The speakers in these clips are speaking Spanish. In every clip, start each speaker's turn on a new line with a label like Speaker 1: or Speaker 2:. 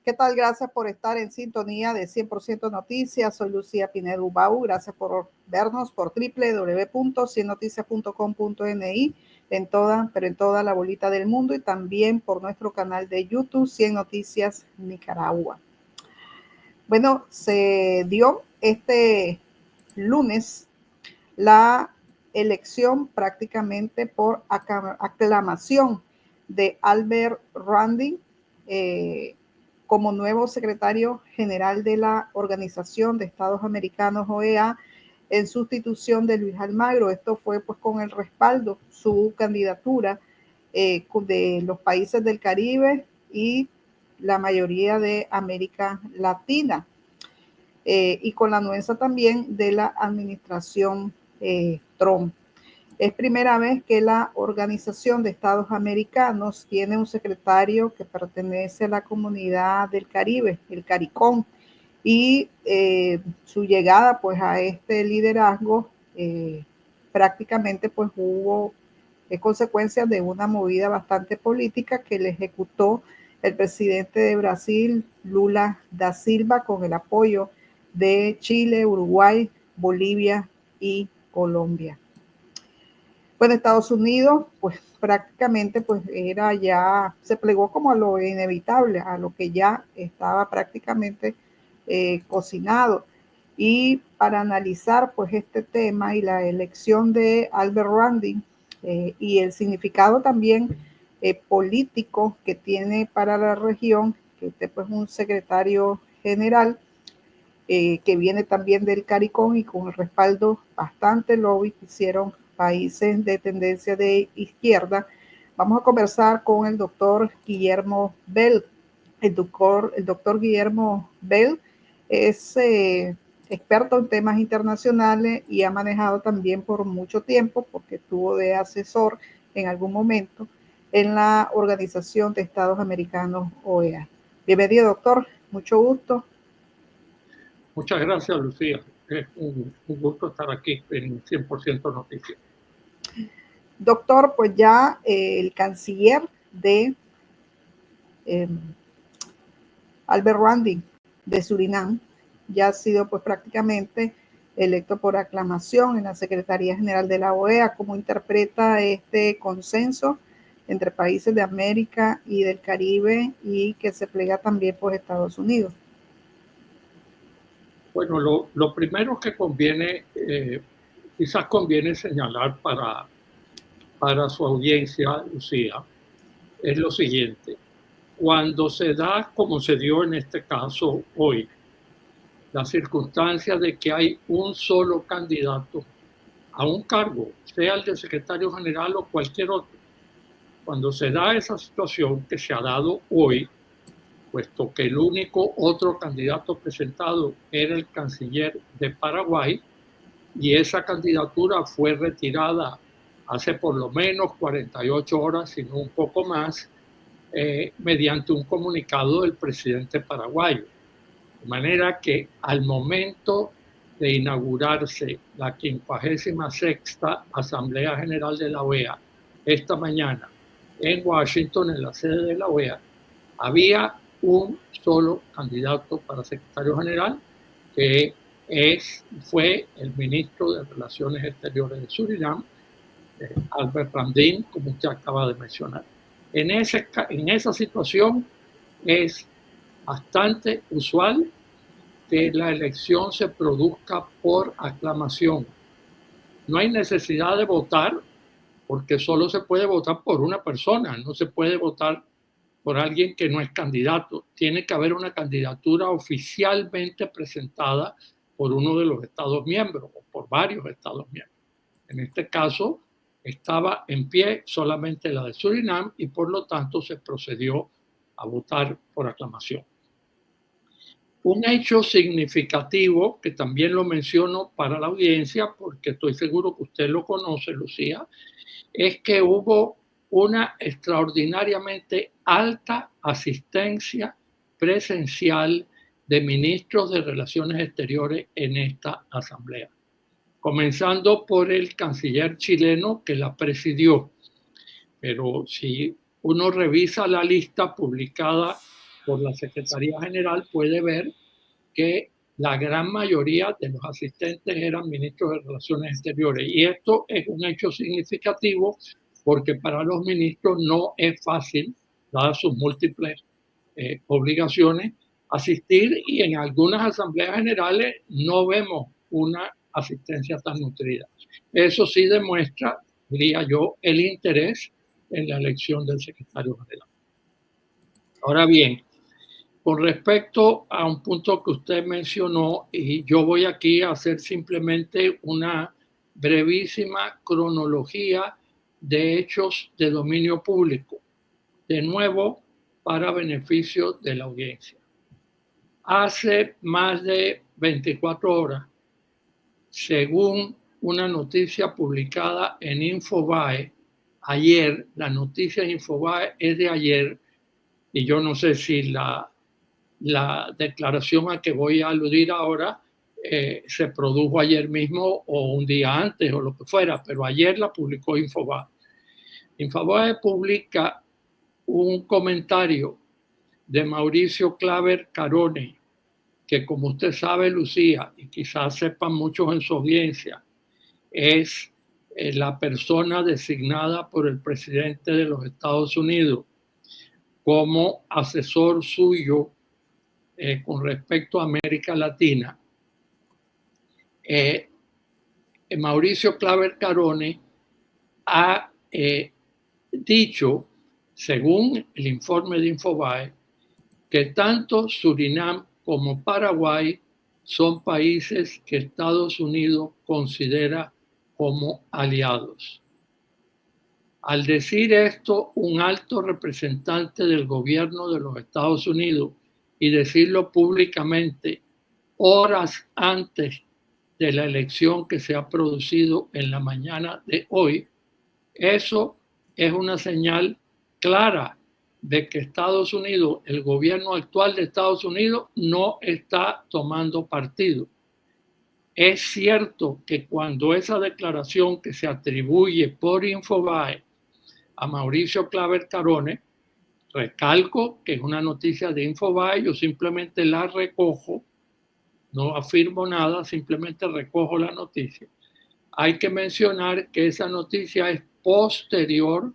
Speaker 1: ¿Qué tal? Gracias por estar en sintonía de 100% Noticias. Soy Lucía Pinedo Ubau. Gracias por vernos por www.ciennoticias.com.ni en toda la bolita del mundo y también por nuestro canal de YouTube 100 Noticias Nicaragua. Bueno, se dio este lunes la elección prácticamente por aclamación de Albert Randing como nuevo secretario general de la Organización de Estados Americanos, OEA, en sustitución de Luis Almagro. Esto fue pues con el respaldo, su candidatura de los países del Caribe y la mayoría de América Latina. Y con la anuencia también de la administración Trump. Es primera vez que la Organización de Estados Americanos tiene un secretario que pertenece a la comunidad del Caribe, el CARICOM, y su llegada pues a este liderazgo prácticamente pues hubo consecuencias de una movida bastante política que le ejecutó el presidente de Brasil, Lula da Silva, con el apoyo de Chile, Uruguay, Bolivia y Colombia. Bueno, Estados Unidos, pues prácticamente pues era ya, se plegó como a lo inevitable, a lo que ya estaba prácticamente cocinado. Y para analizar pues este tema y la elección de Albert Randing y el significado también político que tiene para la región, que usted pues un secretario general, que viene también del CARICOM y con el respaldo bastante lobby que hicieron países de tendencia de izquierda. Vamos a conversar con el doctor Guillermo Bell. El doctor Guillermo Bell es experto en temas internacionales y ha manejado también por mucho tiempo, porque estuvo de asesor en algún momento en la Organización de Estados Americanos, OEA. Bienvenido, doctor. Mucho gusto.
Speaker 2: Muchas gracias, Lucía. Es un gusto estar aquí en 100% Noticias.
Speaker 1: Doctor, pues ya el canciller de Albert Randing de Surinam ya ha sido pues prácticamente electo por aclamación en la Secretaría General de la OEA. ¿Cómo interpreta este consenso entre países de América y del Caribe y que se plega también por Estados Unidos?
Speaker 2: Bueno, lo primero que conviene, quizás conviene señalar para su audiencia, Lucía, es lo siguiente. Cuando se da, como se dio en este caso hoy, la circunstancia de que hay un solo candidato a un cargo, sea el de secretario general o cualquier otro, cuando se da esa situación que se ha dado hoy, puesto que el único otro candidato presentado era el canciller de Paraguay, y esa candidatura fue retirada hace por lo menos 48 horas, sino un poco más, mediante un comunicado del presidente paraguayo. De manera que al momento de inaugurarse la 56ª Asamblea General de la OEA, esta mañana en Washington, en la sede de la OEA, había un solo candidato para secretario general, que fue el ministro de Relaciones Exteriores de Surinam, Albert Randing, como usted acaba de mencionar. En esa situación es bastante usual que la elección se produzca por aclamación. No hay necesidad de votar, porque solo se puede votar por una persona, no se puede votar por alguien que no es candidato. Tiene que haber una candidatura oficialmente presentada por uno de los Estados miembros o por varios Estados miembros. En este caso, estaba en pie solamente la de Surinam y por lo tanto se procedió a votar por aclamación. Un hecho significativo, que también lo menciono para la audiencia, porque estoy seguro que usted lo conoce, Lucía, es que hubo una extraordinariamente alta asistencia presencial de ministros de Relaciones Exteriores en esta asamblea, comenzando por el canciller chileno que la presidió. Pero si uno revisa la lista publicada por la Secretaría General, puede ver que la gran mayoría de los asistentes eran ministros de Relaciones Exteriores. Y esto es un hecho significativo porque para los ministros no es fácil, dadas sus múltiples obligaciones, asistir, y en algunas asambleas generales no vemos una asistencia tan nutrida. Eso sí demuestra, diría yo, el interés en la elección del secretario general. Ahora bien, con respecto a un punto que usted mencionó, y yo voy aquí a hacer simplemente una brevísima cronología de hechos de dominio público, de nuevo para beneficio de la audiencia. Hace más de 24 horas, según una noticia publicada en Infobae, ayer, la noticia de Infobae es de ayer, y yo no sé si la declaración a que voy a aludir ahora se produjo ayer mismo o un día antes o lo que fuera, pero ayer la publicó Infobae. Infobae publica un comentario de Mauricio Claver Carone, que como usted sabe, Lucía, y quizás sepan muchos en su audiencia, es la persona designada por el presidente de los Estados Unidos como asesor suyo con respecto a América Latina. Mauricio Claver Carone ha dicho, según el informe de Infobae, que tanto Surinam como Paraguay son países que Estados Unidos considera como aliados. Al decir esto, un alto representante del gobierno de los Estados Unidos, y decirlo públicamente horas antes de la elección que se ha producido en la mañana de hoy, eso es una señal clara de que Estados Unidos, el gobierno actual de Estados Unidos, no está tomando partido. Es cierto que cuando esa declaración que se atribuye por Infobae a Mauricio Claver Carone, recalco que es una noticia de Infobae, yo simplemente la recojo, no afirmo nada, simplemente recojo la noticia. Hay que mencionar que esa noticia es posterior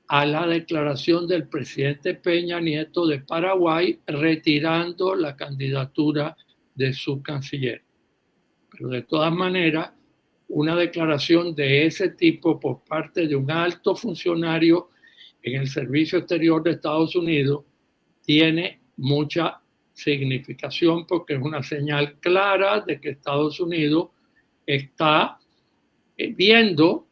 Speaker 2: a la declaración del presidente Peña Nieto de Paraguay retirando la candidatura de su canciller. Pero de todas maneras, una declaración de ese tipo por parte de un alto funcionario en el Servicio Exterior de Estados Unidos tiene mucha significación porque es una señal clara de que Estados Unidos está viendo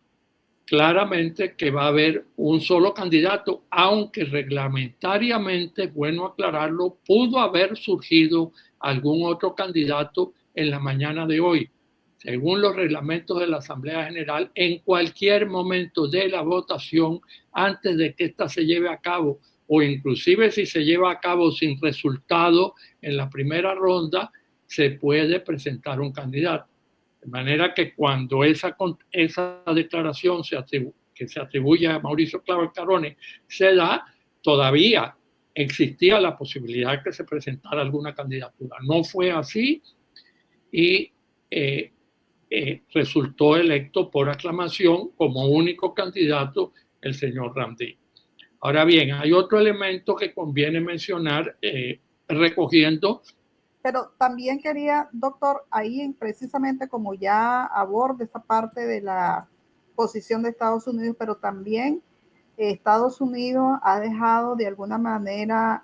Speaker 2: claramente que va a haber un solo candidato, aunque reglamentariamente, es bueno aclararlo, pudo haber surgido algún otro candidato en la mañana de hoy. Según los reglamentos de la Asamblea General, en cualquier momento de la votación, antes de que ésta se lleve a cabo, o inclusive si se lleva a cabo sin resultado en la primera ronda, se puede presentar un candidato. De manera que cuando esa declaración que se atribuye a Mauricio Claver Carone se da, todavía existía la posibilidad de que se presentara alguna candidatura. No fue así y resultó electo por aclamación como único candidato el señor Ramdin. Ahora bien, hay otro elemento que conviene mencionar recogiendo.
Speaker 1: Pero también quería, doctor, ahí precisamente como ya aborda esa parte de la posición de Estados Unidos, pero también Estados Unidos ha dejado de alguna manera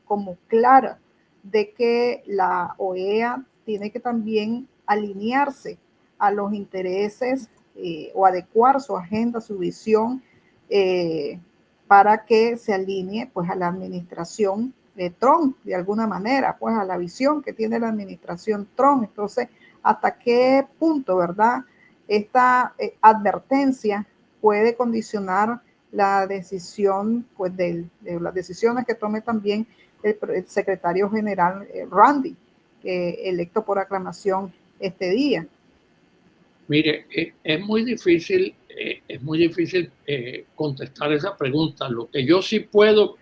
Speaker 1: como clara de que la OEA tiene que también alinearse a los intereses o adecuar su agenda, su visión para que se alinee pues a la administración de Trump de alguna manera, pues a la visión que tiene la administración Trump. Entonces, ¿hasta qué punto, verdad? Esta advertencia puede condicionar la decisión, pues de las decisiones que tome también el secretario general Randy, electo por aclamación este día.
Speaker 2: Mire, es muy difícil es muy difícil contestar esa pregunta. Lo que yo sí puedo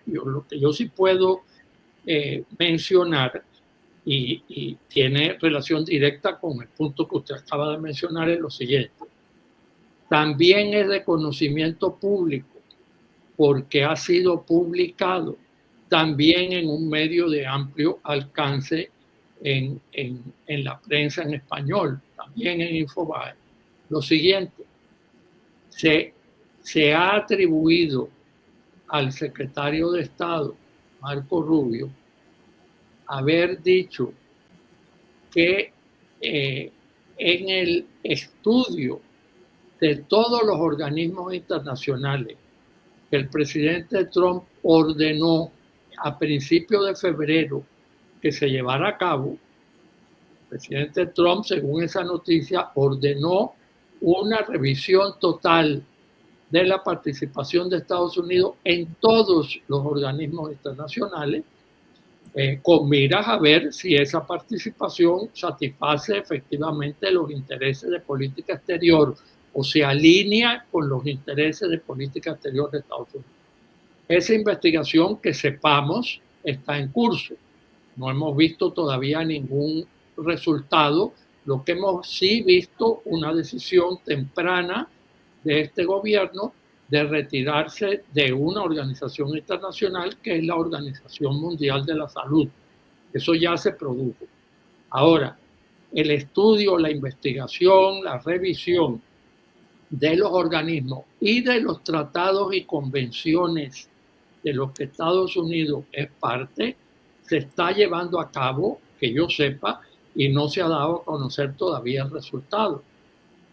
Speaker 2: mencionar y tiene relación directa con el punto que usted acaba de mencionar es lo siguiente. También es de conocimiento público porque ha sido publicado también en un medio de amplio alcance en la prensa en español, también en Infobae. Lo siguiente, se ha atribuido al secretario de Estado, Marco Rubio, haber dicho que en el estudio de todos los organismos internacionales que el presidente Trump ordenó a principios de febrero que se llevara a cabo, el presidente Trump, según esa noticia, ordenó una revisión total de la participación de Estados Unidos en todos los organismos internacionales, con miras a ver si esa participación satisface efectivamente los intereses de política exterior o se alinea con los intereses de política exterior de Estados Unidos. Esa investigación, que sepamos, está en curso. No hemos visto todavía ningún resultado. Lo que hemos sí visto, una decisión temprana de este gobierno de retirarse de una organización internacional que es la Organización Mundial de la Salud. Eso ya se produjo. Ahora, el estudio, la investigación, la revisión de los organismos y de los tratados y convenciones de los que Estados Unidos es parte, se está llevando a cabo, que yo sepa, y no se ha dado a conocer todavía el resultado.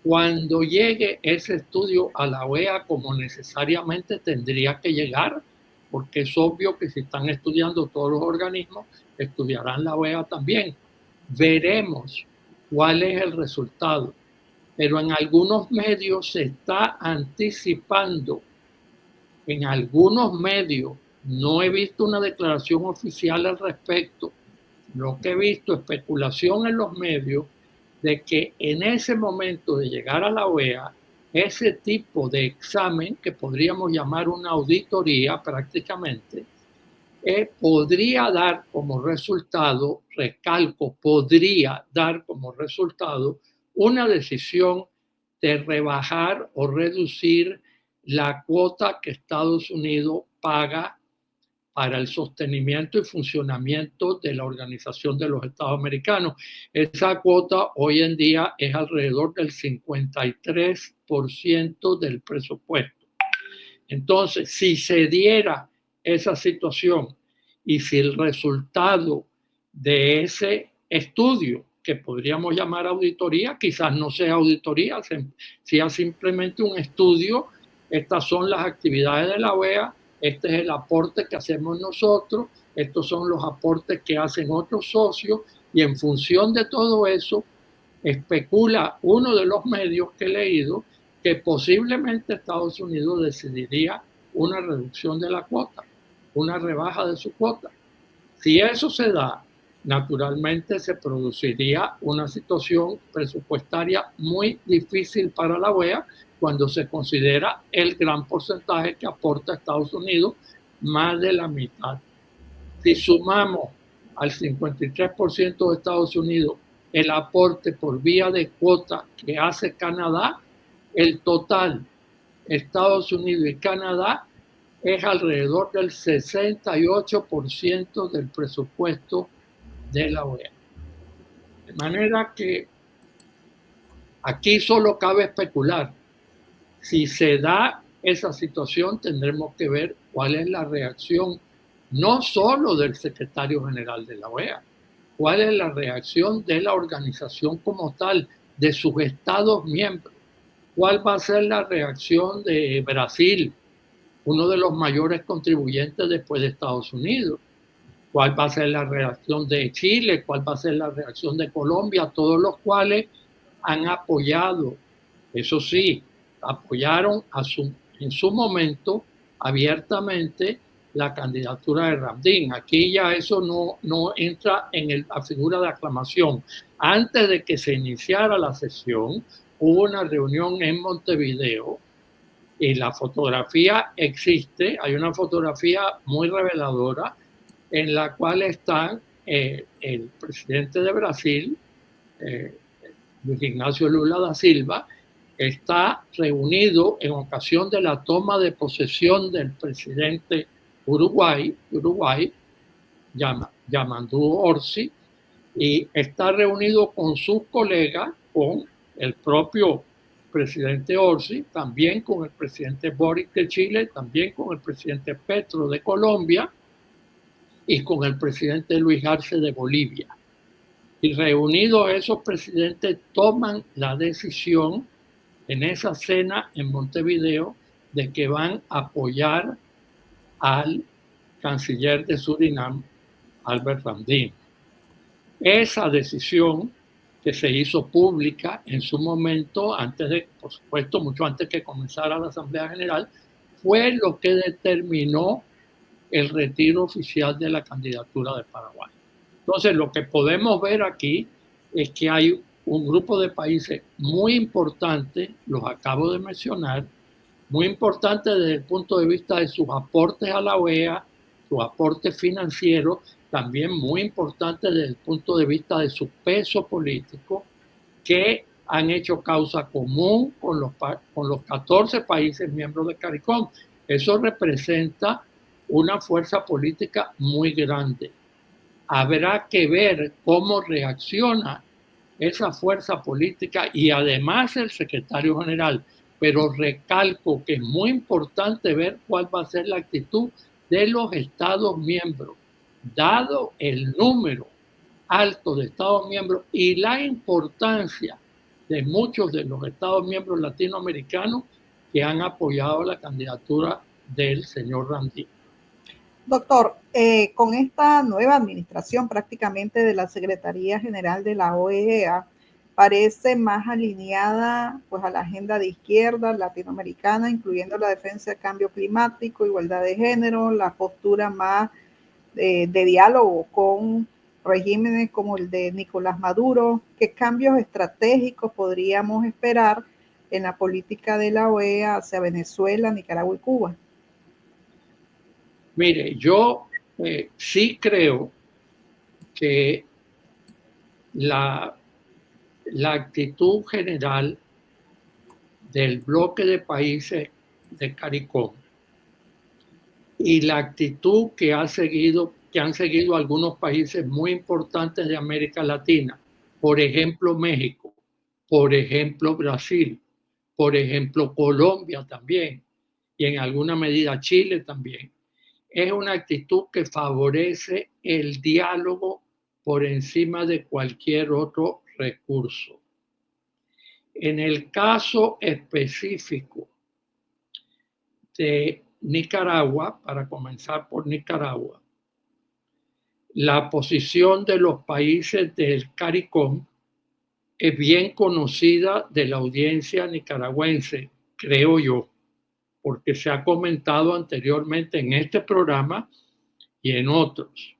Speaker 2: Cuando llegue ese estudio a la OEA, como necesariamente tendría que llegar, porque es obvio que si están estudiando todos los organismos, estudiarán la OEA también. Veremos cuál es el resultado. Pero en algunos medios se está anticipando, en algunos medios, no he visto una declaración oficial al respecto, lo que he visto especulación en los medios de que en ese momento de llegar a la OEA, ese tipo de examen, que podríamos llamar una auditoría prácticamente, podría dar como resultado, recalco, podría dar como resultado una decisión de rebajar o reducir la cuota que Estados Unidos paga para el sostenimiento y funcionamiento de la Organización de los Estados Americanos. Esa cuota hoy en día es alrededor del 53% del presupuesto. Entonces, si se diera esa situación y si el resultado de ese estudio, que podríamos llamar auditoría, quizás no sea auditoría, sea simplemente un estudio, estas son las actividades de la OEA, este es el aporte que hacemos nosotros, estos son los aportes que hacen otros socios, y en función de todo eso, especula uno de los medios que he leído que posiblemente Estados Unidos decidiría una reducción de la cuota, una rebaja de su cuota. Si eso se da, naturalmente se produciría una situación presupuestaria muy difícil para la OEA cuando se considera el gran porcentaje que aporta Estados Unidos, más de la mitad. Si sumamos al 53% de Estados Unidos el aporte por vía de cuota que hace Canadá, el total Estados Unidos y Canadá es alrededor del 68% del presupuesto de la OEA. De manera que aquí solo cabe especular. Si se da esa situación, tendremos que ver cuál es la reacción, no solo del secretario general de la OEA, cuál es la reacción de la organización como tal, de sus estados miembros, cuál va a ser la reacción de Brasil, uno de los mayores contribuyentes después de Estados Unidos, cuál va a ser la reacción de Chile, cuál va a ser la reacción de Colombia, todos los cuales han apoyado, eso sí, apoyaron en su momento abiertamente la candidatura de Ramdin. Aquí ya eso no entra en la figura de aclamación. Antes de que se iniciara la sesión, hubo una reunión en Montevideo Y la fotografía existe, hay una fotografía muy reveladora en la cual están el presidente de Brasil, Luis Ignacio Lula da Silva, está reunido en ocasión de la toma de posesión del presidente Uruguay, Yamandu Orsi, y está reunido con sus colegas, con el propio presidente Orsi, también con el presidente Boric de Chile, también con el presidente Petro de Colombia y con el presidente Luis Arce de Bolivia. Y reunidos esos presidentes toman la decisión en esa cena en Montevideo de que van a apoyar al canciller de Surinam, Albert Ramdin. Esa decisión que se hizo pública en su momento, antes de, por supuesto, mucho antes que comenzara la Asamblea General, fue lo que determinó el retiro oficial de la candidatura de Paraguay. Entonces, lo que podemos ver aquí es que hay un grupo de países muy importantes, los acabo de mencionar, muy importantes desde el punto de vista de sus aportes a la OEA, sus aportes financieros, también muy importantes desde el punto de vista de su peso político, que han hecho causa común con los 14 países miembros de CARICOM. Eso representa una fuerza política muy grande. Habrá que ver cómo reacciona esa fuerza política y además el secretario general. Pero recalco que es muy importante ver cuál va a ser la actitud de los Estados miembros, dado el número alto de Estados miembros y la importancia de muchos de los Estados miembros latinoamericanos que han apoyado la candidatura del señor Ramdin.
Speaker 1: Doctor, con esta nueva administración prácticamente de la Secretaría General de la OEA, parece más alineada pues, a la agenda de izquierda latinoamericana, incluyendo la defensa del cambio climático, igualdad de género, la postura más de diálogo con regímenes como el de Nicolás Maduro. ¿Qué cambios estratégicos podríamos esperar en la política de la OEA hacia Venezuela, Nicaragua y Cuba?
Speaker 2: Mire, yo sí creo que la actitud general del bloque de países de CARICOM y la actitud que han seguido algunos países muy importantes de América Latina, por ejemplo México, por ejemplo Brasil, por ejemplo Colombia también, y en alguna medida Chile también, es una actitud que favorece el diálogo por encima de cualquier otro recurso. En el caso específico de Nicaragua, para comenzar por Nicaragua, la posición de los países del CARICOM es bien conocida de la audiencia nicaragüense, creo yo, porque se ha comentado anteriormente en este programa y en otros.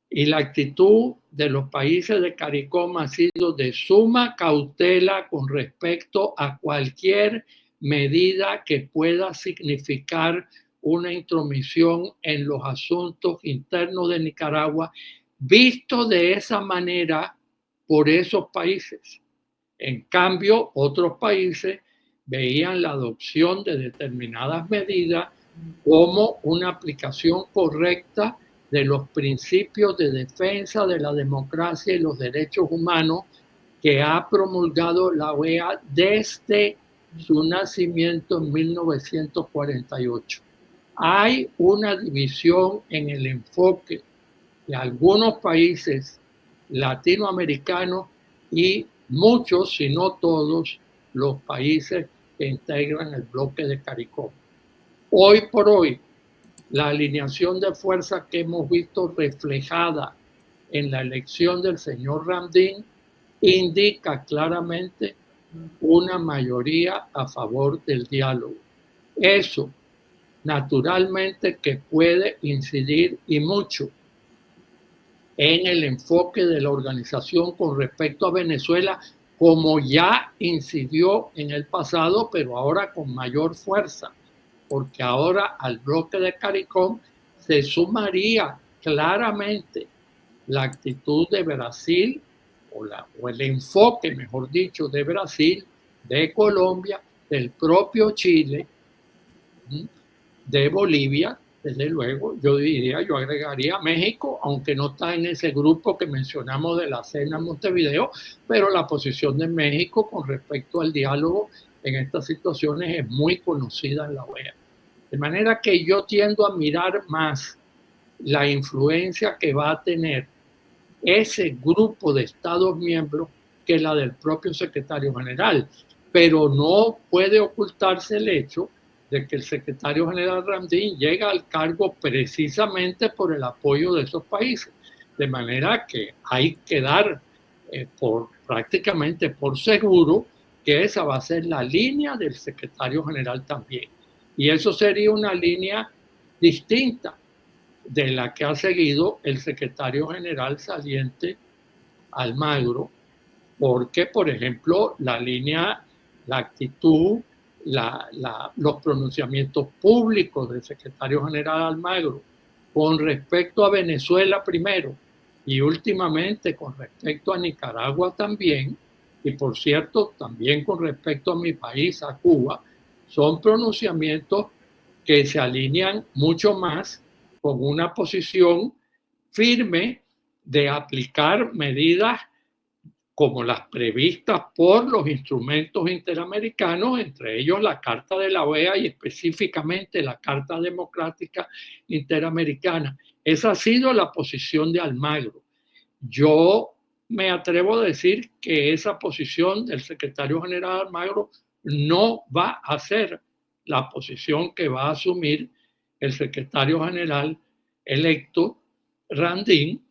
Speaker 2: Y la actitud de los países de CARICOM ha sido de suma cautela con respecto a cualquier medida que pueda significar una intromisión en los asuntos internos de Nicaragua, visto de esa manera por esos países. En cambio, otros países veían la adopción de determinadas medidas como una aplicación correcta de los principios de defensa de la democracia y los derechos humanos que ha promulgado la OEA desde su nacimiento en 1948. Hay una división en el enfoque de algunos países latinoamericanos y muchos, si no todos, los países que integran el bloque de CARICOM. Hoy por hoy, la alineación de fuerzas que hemos visto reflejada en la elección del señor Ramdin indica claramente una mayoría a favor del diálogo. Eso, naturalmente, que puede incidir y mucho en el enfoque de la organización con respecto a Venezuela, como ya incidió en el pasado, pero ahora con mayor fuerza, porque ahora al bloque de CARICOM se sumaría claramente la actitud de Brasil o el enfoque, mejor dicho, de Brasil, de Colombia, del propio Chile, de Bolivia, desde luego, yo agregaría México, aunque no está en ese grupo que mencionamos de la cena Montevideo, pero la posición de México con respecto al diálogo en estas situaciones es muy conocida en la OEA. De manera que yo tiendo a mirar más la influencia que va a tener ese grupo de Estados miembros que la del propio secretario general. Pero no puede ocultarse el hecho de que el secretario general Ramdin llega al cargo precisamente por el apoyo de esos países. De manera que hay que dar prácticamente por seguro que esa va a ser la línea del secretario general también. Y eso sería una línea distinta de la que ha seguido el secretario general saliente Almagro, porque, por ejemplo, la actitud, los pronunciamientos públicos del secretario general Almagro con respecto a Venezuela primero y últimamente con respecto a Nicaragua también, y por cierto, también con respecto a mi país, a Cuba, son pronunciamientos que se alinean mucho más con una posición firme de aplicar medidas como las previstas por los instrumentos interamericanos, entre ellos la Carta de la OEA y específicamente la Carta Democrática Interamericana. Esa ha sido la posición de Almagro. Yo me atrevo a decir que esa posición del secretario general Almagro no va a ser la posición que va a asumir el secretario general electo Randín,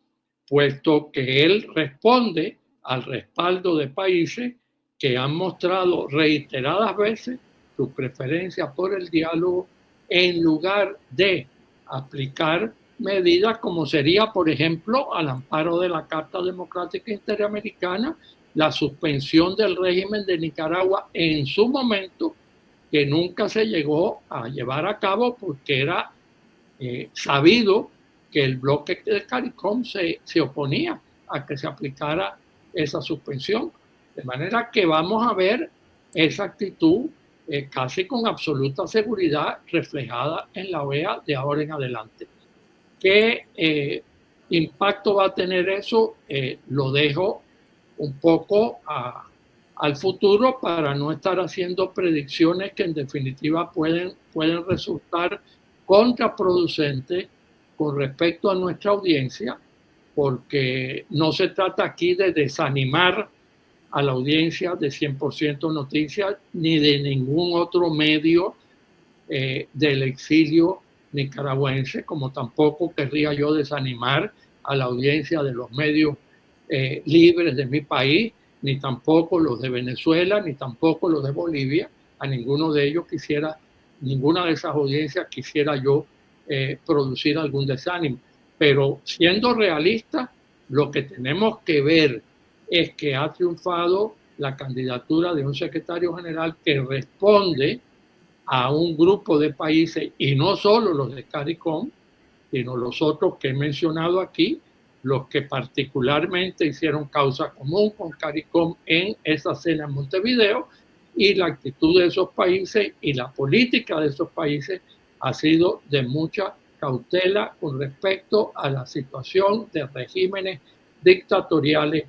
Speaker 2: puesto que él responde al respaldo de países que han mostrado reiteradas veces su preferencia por el diálogo en lugar de aplicar medidas como sería, por ejemplo, al amparo de la Carta Democrática Interamericana, la suspensión del régimen de Nicaragua en su momento, que nunca se llegó a llevar a cabo porque era sabido que el bloque de CARICOM se oponía a que se aplicara esa suspensión. De manera que vamos a ver esa actitud casi con absoluta seguridad reflejada en la OEA de ahora en adelante. ¿Qué impacto va a tener eso? Lo dejo un poco al futuro para no estar haciendo predicciones que en definitiva pueden resultar contraproducentes con respecto a nuestra audiencia, porque no se trata aquí de desanimar a la audiencia de 100% Noticias ni de ningún otro medio del exilio nicaragüense, como tampoco querría yo desanimar a la audiencia de los medios libres de mi país, ni tampoco los de Venezuela, ni tampoco los de Bolivia. A ninguno de ellos ninguna de esas audiencias quisiera yo producir algún desánimo. Pero siendo realista, lo que tenemos que ver es que ha triunfado la candidatura de un secretario general que responde a un grupo de países, y no solo los de CARICOM, sino los otros que he mencionado aquí, los que particularmente hicieron causa común con CARICOM en esa cena en Montevideo, y la actitud de esos países y la política de esos países ha sido de mucha cautela con respecto a la situación de regímenes dictatoriales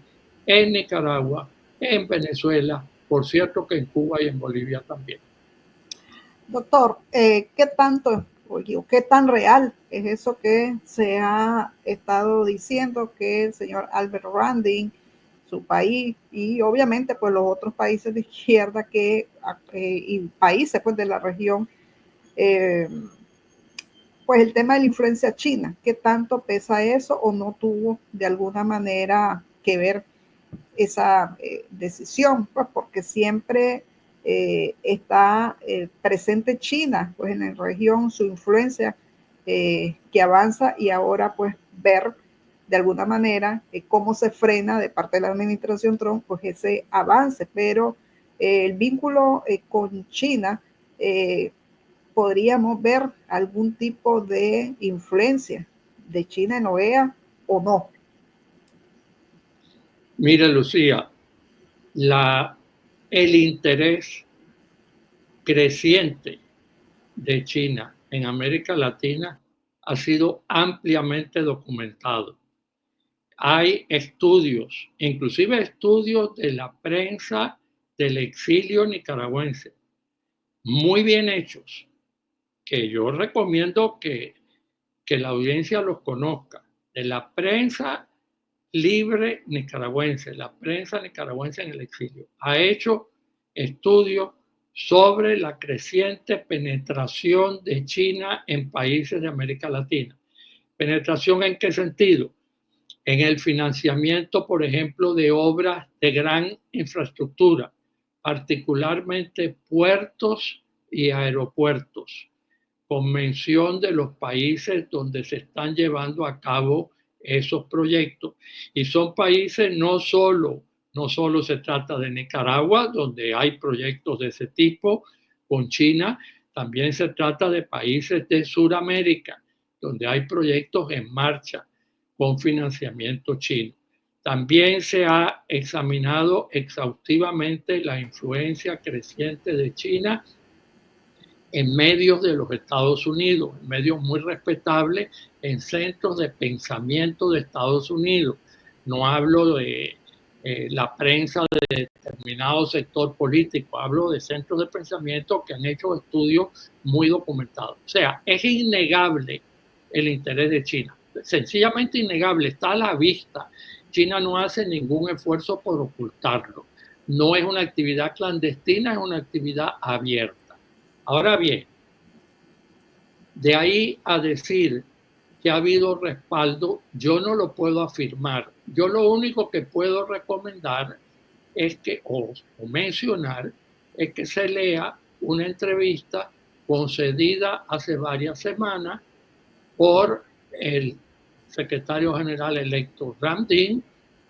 Speaker 2: en Nicaragua, en Venezuela, por cierto que en Cuba y en Bolivia también.
Speaker 1: Doctor, ¿qué tanto, qué tan real es eso que se ha estado diciendo que el señor Albert Randing, su país y obviamente pues los otros países de izquierda y países pues de la región, pues el tema de la influencia china, ¿qué tanto pesa eso o no tuvo de alguna manera que ver esa decisión? Pues porque siempre está presente China, pues en la región, su influencia que avanza, y ahora pues ver de alguna manera cómo se frena de parte de la administración Trump pues ese avance, pero el vínculo con China, podríamos ver algún tipo de influencia de China en OEA o no.
Speaker 2: Mire, Lucía, el interés creciente de China en América Latina ha sido ampliamente documentado. Hay estudios, inclusive estudios de la prensa del exilio nicaragüense, muy bien hechos, que yo recomiendo que la audiencia los conozca, de la prensa libre nicaragüense, la prensa nicaragüense en el exilio, ha hecho estudios sobre la creciente penetración de China en países de América Latina. ¿Penetración en qué sentido? En el financiamiento, por ejemplo, de obras de gran infraestructura, particularmente puertos y aeropuertos, con mención de los países donde se están llevando a cabo esos proyectos. Y son países no solo se trata de Nicaragua, donde hay proyectos de ese tipo, con China, también se trata de países de Sudamérica, donde hay proyectos en marcha con financiamiento chino. También se ha examinado exhaustivamente la influencia creciente de China en medios de los Estados Unidos, en medios muy respetables, en centros de pensamiento de Estados Unidos. No hablo de la prensa de determinado sector político, hablo de centros de pensamiento que han hecho estudios muy documentados. O sea, es innegable el interés de China, sencillamente innegable, está a la vista. China no hace ningún esfuerzo por ocultarlo. No es una actividad clandestina, es una actividad abierta. Ahora bien, de ahí a decir que ha habido respaldo, yo no lo puedo afirmar. Yo lo único que puedo recomendar es que, o mencionar, es que se lea una entrevista concedida hace varias semanas por el secretario general electo Ram Dean,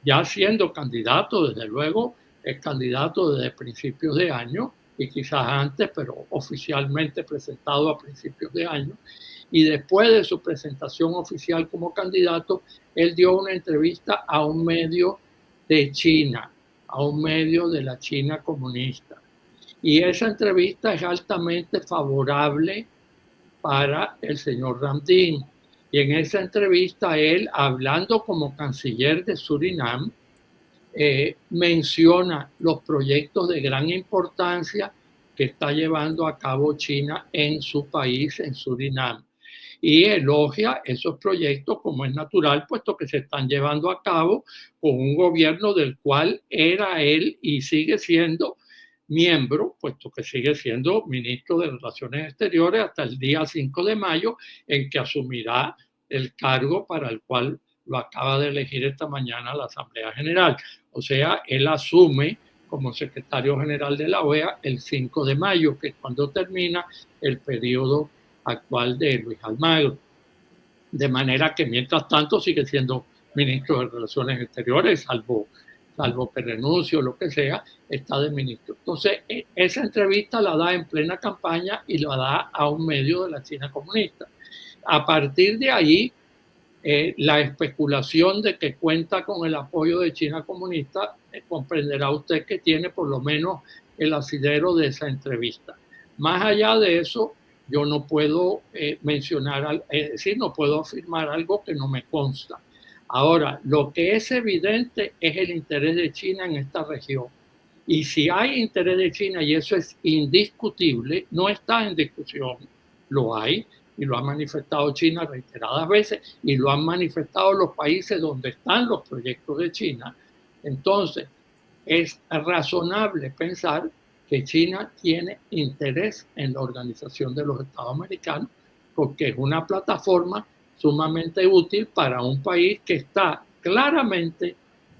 Speaker 2: ya siendo candidato, desde luego, es candidato desde principios de año, y quizás antes, pero oficialmente presentado a principios de año. Y después de su presentación oficial como candidato, él dio una entrevista a un medio de China, a un medio de la China comunista. Y esa entrevista es altamente favorable para el señor Ram Dean. Y en esa entrevista él, hablando como canciller de Surinam, menciona los proyectos de gran importancia que está llevando a cabo China en su país, en Surinam. Y elogia esos proyectos como es natural, puesto que se están llevando a cabo con un gobierno del cual era él y sigue siendo miembro, puesto que sigue siendo ministro de Relaciones Exteriores hasta el día 5 de mayo, en que asumirá el cargo para el cual lo acaba de elegir esta mañana la Asamblea General. O sea, él asume como secretario general de la OEA el 5 de mayo, que es cuando termina el periodo actual de Luis Almagro. De manera que mientras tanto sigue siendo ministro de Relaciones Exteriores, salvo que renuncie o lo que sea, está de ministro. Entonces, esa entrevista la da en plena campaña y la da a un medio de la China comunista. A partir de ahí, la especulación de que cuenta con el apoyo de China comunista, comprenderá usted que tiene por lo menos el asidero de esa entrevista. Más allá de eso, yo no puedo mencionar, es decir, no puedo afirmar algo que no me consta. Ahora, lo que es evidente es el interés de China en esta región. Y si hay interés de China, y eso es indiscutible, no está en discusión, lo hay, y lo ha manifestado China reiteradas veces, y lo han manifestado los países donde están los proyectos de China. Entonces, es razonable pensar que China tiene interés en la Organización de los Estados Americanos, porque es una plataforma sumamente útil para un país que está claramente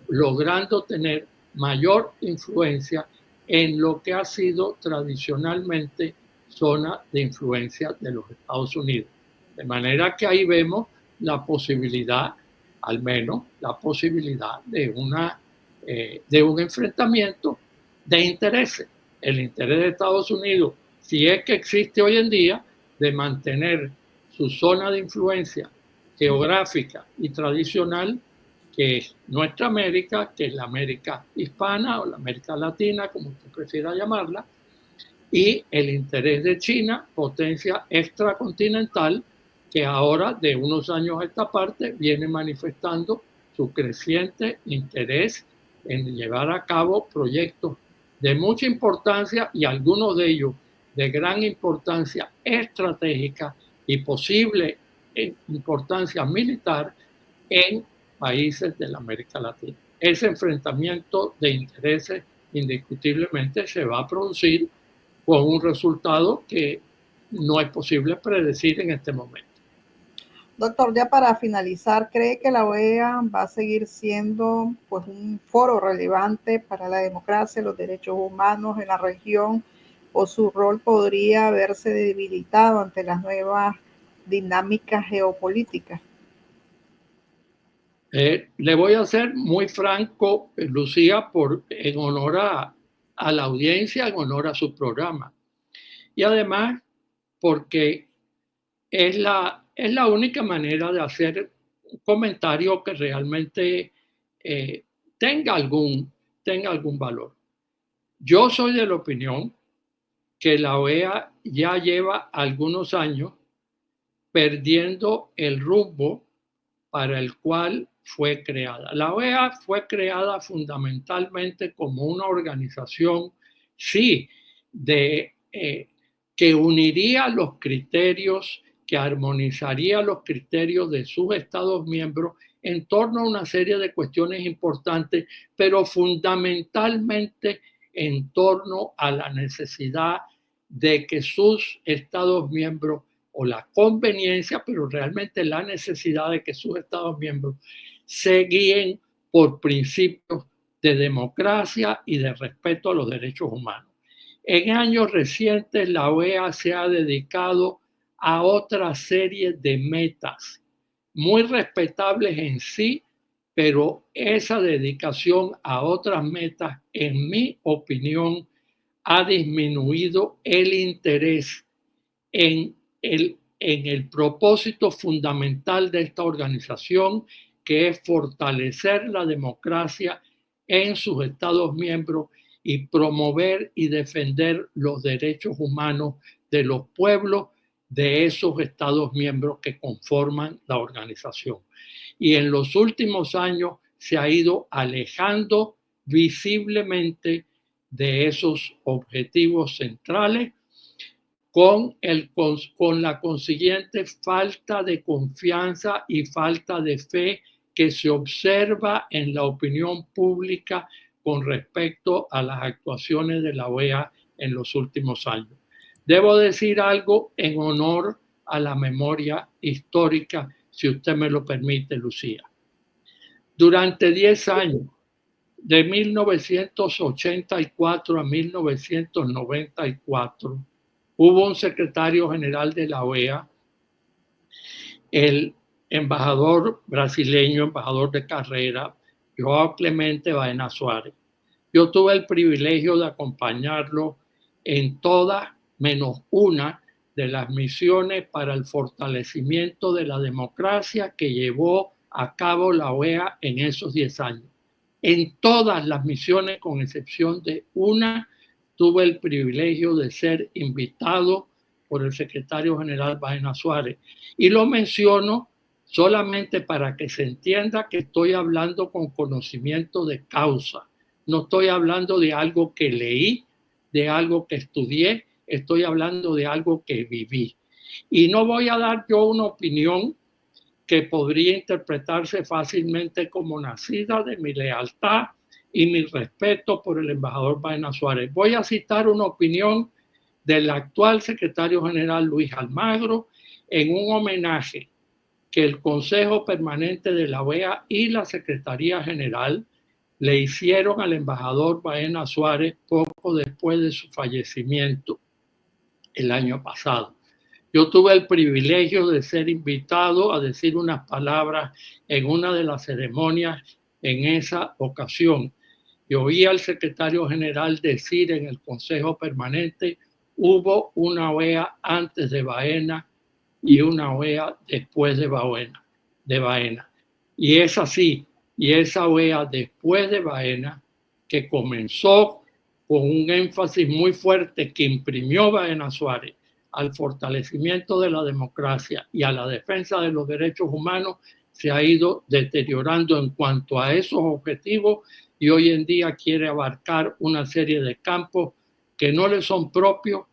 Speaker 2: logrando tener mayor influencia en lo que ha sido tradicionalmente zona de influencia de los Estados Unidos. De manera que ahí vemos la posibilidad al menos la posibilidad de un enfrentamiento de intereses. El interés de Estados Unidos, si es que existe hoy en día, de mantener su zona de influencia geográfica y tradicional, que es nuestra América, que es la América hispana o la América latina, como usted prefiera llamarla, y el interés de China, potencia extracontinental, que ahora de unos años a esta parte viene manifestando su creciente interés en llevar a cabo proyectos de mucha importancia y algunos de ellos de gran importancia estratégica y posible importancia militar en países de la América Latina. Ese enfrentamiento de intereses indiscutiblemente se va a producir con un resultado que no es posible predecir en este momento.
Speaker 1: Doctor, ya para finalizar, ¿cree que la OEA va a seguir siendo pues un foro relevante para la democracia y los derechos humanos en la región, o su rol podría verse debilitado ante las nuevas dinámicas geopolíticas?
Speaker 2: Le voy a ser muy franco, Lucía, en honor a la audiencia, en honor a su programa. Y además, porque es la única manera de hacer un comentario que realmente tenga algún valor. Yo soy de la opinión que la OEA ya lleva algunos años perdiendo el rumbo para el cual fue creada. La OEA fue creada fundamentalmente como una organización, sí, que uniría los criterios, que armonizaría los criterios de sus Estados miembros en torno a una serie de cuestiones importantes, pero fundamentalmente en torno a la necesidad de que sus Estados miembros, o la conveniencia, pero realmente la necesidad de que sus Estados miembros se guíen por principios de democracia y de respeto a los derechos humanos. En años recientes, la OEA se ha dedicado a otra serie de metas muy respetables en sí, pero esa dedicación a otras metas, en mi opinión, ha disminuido el interés en el propósito fundamental de esta organización, que es fortalecer la democracia en sus Estados miembros y promover y defender los derechos humanos de los pueblos de esos Estados miembros que conforman la organización. Y en los últimos años se ha ido alejando visiblemente de esos objetivos centrales, con la consiguiente falta de confianza y falta de fe que se observa en la opinión pública con respecto a las actuaciones de la OEA en los últimos años. Debo decir algo en honor a la memoria histórica, si usted me lo permite, Lucía. Durante 10 años, de 1984 a 1994, hubo un secretario general de la OEA, el embajador brasileño, embajador de carrera, João Clemente Baena Suárez. Yo tuve el privilegio de acompañarlo en todas, menos una, de las misiones para el fortalecimiento de la democracia que llevó a cabo la OEA en esos 10 años. En todas las misiones, con excepción de una, tuve el privilegio de ser invitado por el secretario general Baena Suárez. Y lo menciono solamente para que se entienda que estoy hablando con conocimiento de causa. No estoy hablando de algo que leí, de algo que estudié, estoy hablando de algo que viví. Y no voy a dar yo una opinión que podría interpretarse fácilmente como nacida de mi lealtad y mi respeto por el embajador Baena Suárez. Voy a citar una opinión del actual secretario general Luis Almagro en un homenaje que el Consejo Permanente de la OEA y la Secretaría General le hicieron al embajador Baena Suárez poco después de su fallecimiento el año pasado. Yo tuve el privilegio de ser invitado a decir unas palabras en una de las ceremonias en esa ocasión. Yo oí al secretario general decir en el Consejo Permanente, hubo una OEA antes de Baena y una OEA después de Baena. Y es así, y esa OEA después de Baena, que comenzó con un énfasis muy fuerte que imprimió Baena Suárez al fortalecimiento de la democracia y a la defensa de los derechos humanos, se ha ido deteriorando en cuanto a esos objetivos y hoy en día quiere abarcar una serie de campos que no le son propios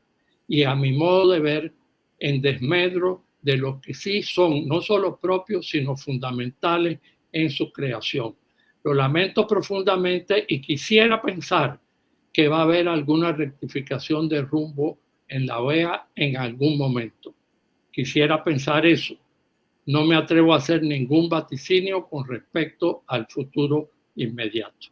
Speaker 2: y a mi modo de ver en desmedro de los que sí son no solo propios sino fundamentales en su creación. Lo lamento profundamente y quisiera pensar que va a haber alguna rectificación de rumbo en la OEA en algún momento. Quisiera pensar eso. No me atrevo a hacer ningún vaticinio con respecto al futuro inmediato.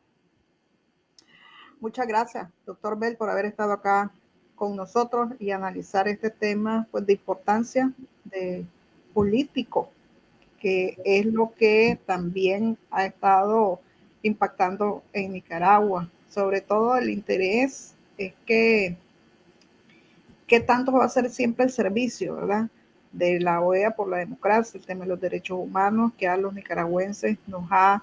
Speaker 1: Muchas gracias, doctor Bell, por haber estado acá con nosotros y analizar este tema pues, de importancia de político, que es lo que también ha estado impactando en Nicaragua. Sobre todo el interés es que qué tanto va a ser siempre el servicio, ¿verdad? De la OEA por la democracia, el tema de los derechos humanos, que a los nicaragüenses nos ha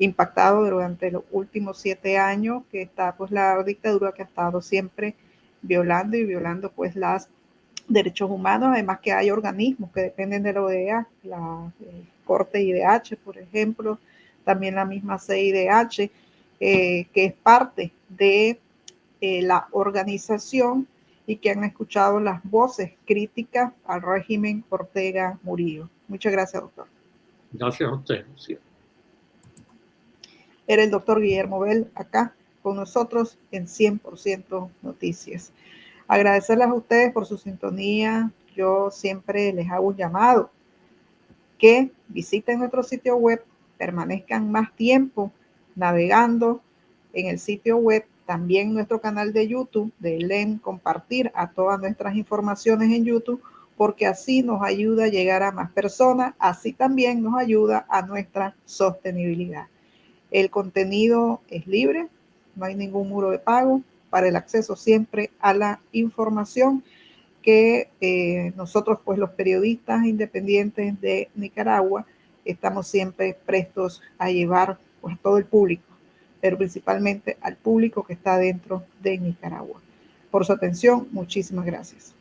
Speaker 1: impactado durante los últimos 7 años, que está pues la dictadura que ha estado siempre violando pues los derechos humanos, además que hay organismos que dependen de la OEA, la Corte IDH, por ejemplo, también la misma CIDH, que es parte de la organización y que han escuchado las voces críticas al régimen Ortega Murillo. Muchas gracias, doctor.
Speaker 2: Gracias a usted. Sí.
Speaker 1: Era el doctor Guillermo Bell acá con nosotros en 100% Noticias. Agradecerles a ustedes por su sintonía. Yo siempre les hago un llamado que visiten nuestro sitio web, permanezcan más tiempo navegando en el sitio web, también nuestro canal de YouTube, denle compartir a todas nuestras informaciones en YouTube, porque así nos ayuda a llegar a más personas, así también nos ayuda a nuestra sostenibilidad. El contenido es libre, no hay ningún muro de pago para el acceso siempre a la información que nosotros, pues los periodistas independientes de Nicaragua, estamos siempre prestos a llevar pues, a todo el público, pero principalmente al público que está dentro de Nicaragua. Por su atención, muchísimas gracias.